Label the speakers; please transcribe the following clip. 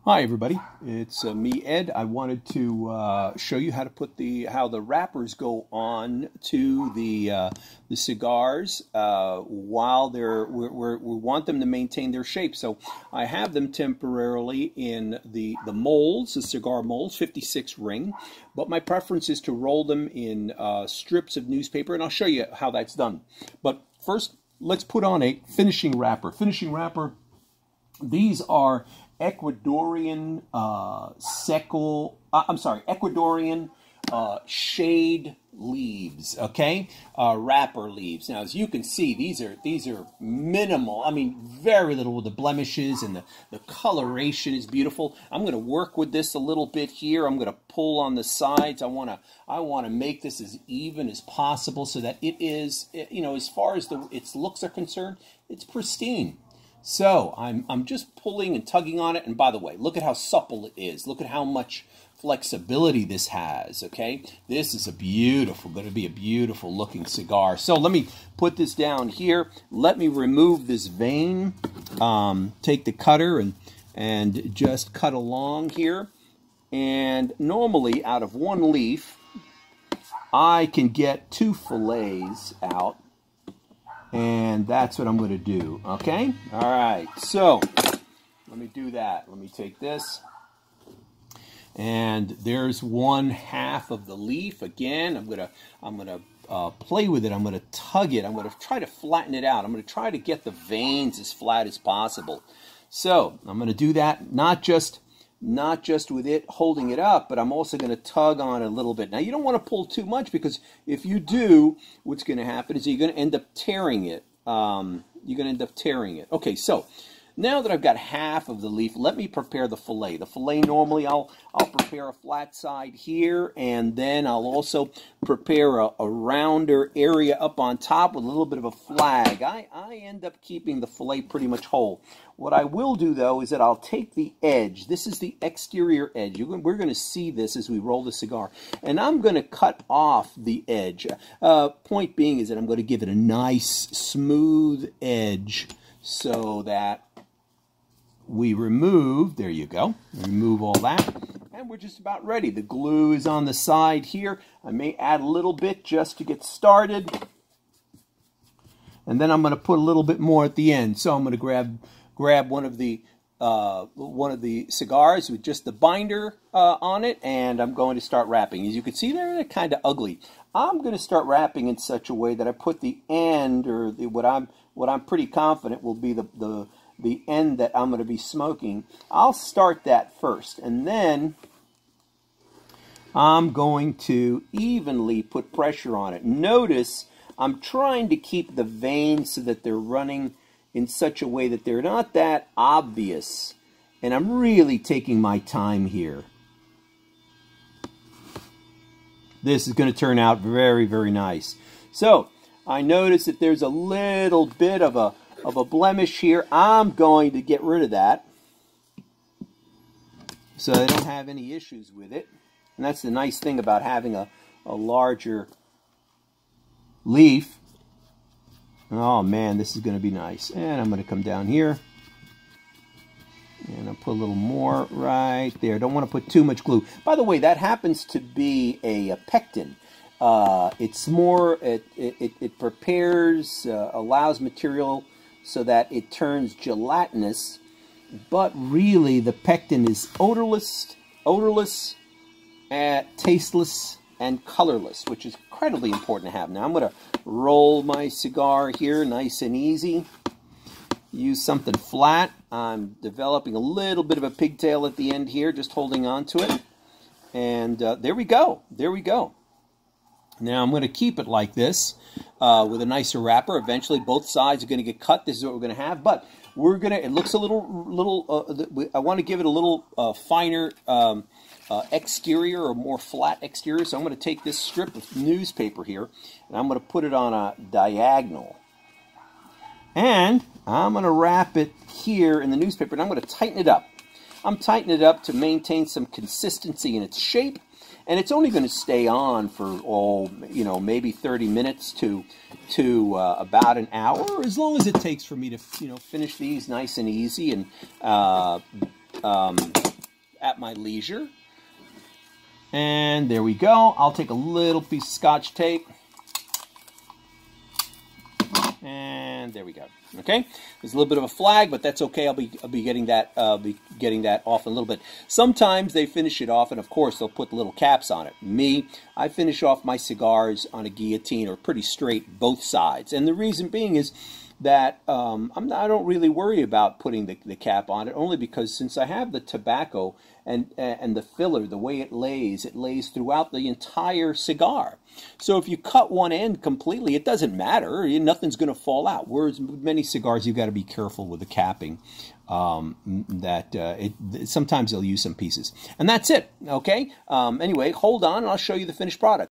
Speaker 1: Hi everybody, it's me Ed. I wanted to show you how to put how the wrappers go on to the cigars while we want them to maintain their shape. So I have them temporarily in the molds, the cigar molds, 56 ring, but my preference is to roll them in strips of newspaper, and I'll show you how that's done. But first, let's put on a finishing wrapper. Finishing wrapper. These are Ecuadorian Ecuadorian shade leaves, okay? Wrapper leaves. Now, as you can see, these are minimal. I mean, very little with the blemishes, and the coloration is beautiful. I'm going to work with this a little bit here. I'm going to pull on the sides. I want to make this as even as possible so that it is, you know, as far as its looks are concerned, it's pristine. So I'm just pulling and tugging on it, and by the way, look at how supple it is. Look at how much flexibility this has, okay? This is going to be a beautiful looking cigar. So let me put this down here. Let me remove this vein. Take the cutter and just cut along here. And normally out of one leaf, I can get 2 fillets out. And that's what I'm going to do, okay? All right, so let me do that. Let me take this. And there's 1/2 of the leaf. Again, I'm gonna play with it. I'm going to tug it. I'm going to try to flatten it out. I'm going to try to get the veins as flat as possible. So I'm going to do that, not just with it holding it up, but I'm also going to tug on it a little bit. Now, you don't want to pull too much, because if you do, what's going to happen is you're going to end up tearing it. Okay, so now that I've got 1/2 of the leaf, let me prepare the fillet. The fillet, normally I'll prepare a flat side here, and then I'll also prepare a rounder area up on top with a little bit of a flag. I end up keeping the fillet pretty much whole. What I will do, though, is that I'll take the edge. This is the exterior edge. We're going to see this as we roll the cigar. And I'm going to cut off the edge. Point being is that I'm going to give it a nice, smooth edge so that we remove, there you go, remove all that. And we're just about ready. The glue is on the side here. I may add a little bit just to get started. And then I'm going to put a little bit more at the end. So I'm going to grab one of the cigars with just the binder on it, and I'm going to start wrapping. As you can see, they're kind of ugly. I'm going to start wrapping in such a way that I put the end, or what I'm pretty confident will be the end that I'm going to be smoking. I'll start that first, and then I'm going to evenly put pressure on it. Notice I'm trying to keep the veins so that they're running in such a way that they're not that obvious. And I'm really taking my time here. This is going to turn out very, very nice. So I notice that there's a little bit of a blemish here. I'm going to get rid of that so I don't have any issues with it. And that's the nice thing about having a larger leaf. Oh man, this is going to be nice. And I'm going to come down here and I'll put a little more right there. Don't want to put too much glue. By the way, that happens to be a pectin. It's more, it prepares, allows material so that it turns gelatinous, but really the pectin is odorless, tasteless, and colorless, which is incredibly important to have. Now I'm going to roll my cigar here nice and easy. Use something flat. I'm developing a little bit of a pigtail at the end here, just holding on to it. And there we go. There we go. Now I'm going to keep it like this with a nicer wrapper. Eventually both sides are going to get cut. This is what we're going to have. But we're going to, it looks a little I want to give it a little finer exterior, or more flat exterior. So I'm going to take this strip of newspaper here and I'm going to put it on a diagonal. And I'm going to wrap it here in the newspaper, and I'm going to tighten it up. I'm tightening it up to maintain some consistency in its shape, and it's only going to stay on for, maybe 30 minutes to about an hour, as long as it takes for me to, finish these nice and easy and at my leisure. And there we go. I'll take a little piece of Scotch tape. And there we go. Okay, there's a little bit of a flag, but that's okay. I'll be getting that off in a little bit. Sometimes they finish it off, and of course they'll put little caps on it. I finish off my cigars on a guillotine, or pretty straight both sides, and the reason being is that I don't really worry about putting the cap on it, only because since I have the tobacco and the filler, the way it lays throughout the entire cigar. So if you cut one end completely, it doesn't matter. Nothing's going to fall out. Whereas with many cigars, you've got to be careful with the capping. Sometimes they'll use some pieces. And that's it, okay? Anyway, hold on, and I'll show you the finished product.